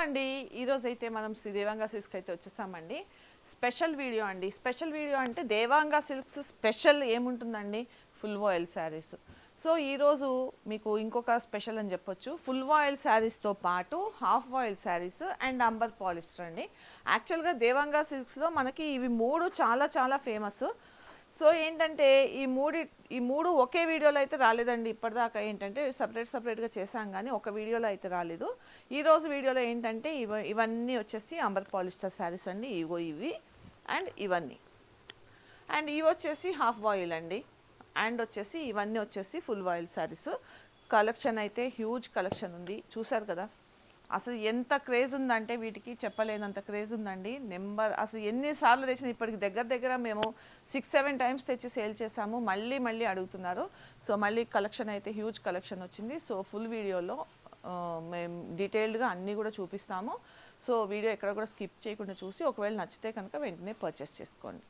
అండి ఈరోజు అయితే మనం శ్రీ దేవాంగ సిల్క్స్కి అయితే వచ్చేసామండి. స్పెషల్ వీడియో అండి. స్పెషల్ వీడియో అంటే దేవాంగ సిల్క్స్ స్పెషల్ ఏముంటుందండి, ఫుల్ వాయిల్ శారీస్. సో ఈరోజు మీకు ఇంకొక స్పెషల్ అని చెప్పొచ్చు. ఫుల్ వాయిల్ శారీస్తో పాటు half voile saris and amber polyester అండి. యాక్చువల్గా దేవాంగ సిల్క్స్లో మనకి ఇవి మూడు చాలా చాలా ఫేమస్. సో ఏంటంటే ఈ మూడు ఒకే వీడియోలో అయితే రాలేదండి. ఇప్పటిదాకా ఏంటంటే సపరేట్గా చేశాం, కానీ ఒక వీడియోలో అయితే రాలేదు. ఈరోజు వీడియోలో ఏంటంటే ఇవన్నీ వచ్చేసి అంబర్ పాలిస్టర్ శారీస్ అండి. ఇవి అండ్ ఇవన్నీ, అండ్ ఇవి వచ్చేసి హాఫ్ వాయిల్ అండి. అండ్ వచ్చేసి ఇవన్నీ వచ్చేసి ఫుల్ వాయిల్ శారీస్. కలెక్షన్ అయితే హ్యూజ్ కలెక్షన్ ఉంది, చూసారు కదా. అసలు ఎంత క్రేజ్ ఉందంటే వీటికి చెప్పలేనంత క్రేజ్ ఉందండి. అసలు ఎన్నిసార్లు తెచ్చిన ఇప్పటికి దగ్గర మేము 6-7 టైమ్స్ తెచ్చి సేల్ చేసాము. మళ్ళీ అడుగుతున్నారు. సో మళ్ళీ కలెక్షన్ అయితే హ్యూజ్ కలెక్షన్ వచ్చింది. సో ఫుల్ వీడియోలో మేము డీటెయిల్డ్గా అన్నీ కూడా చూపిస్తాము. సో వీడియో ఎక్కడ కూడా స్కిప్ చేయకుండా చూసి ఒకవేళ నచ్చితే కనుక వెంటనే పర్చేస్ చేసుకోండి.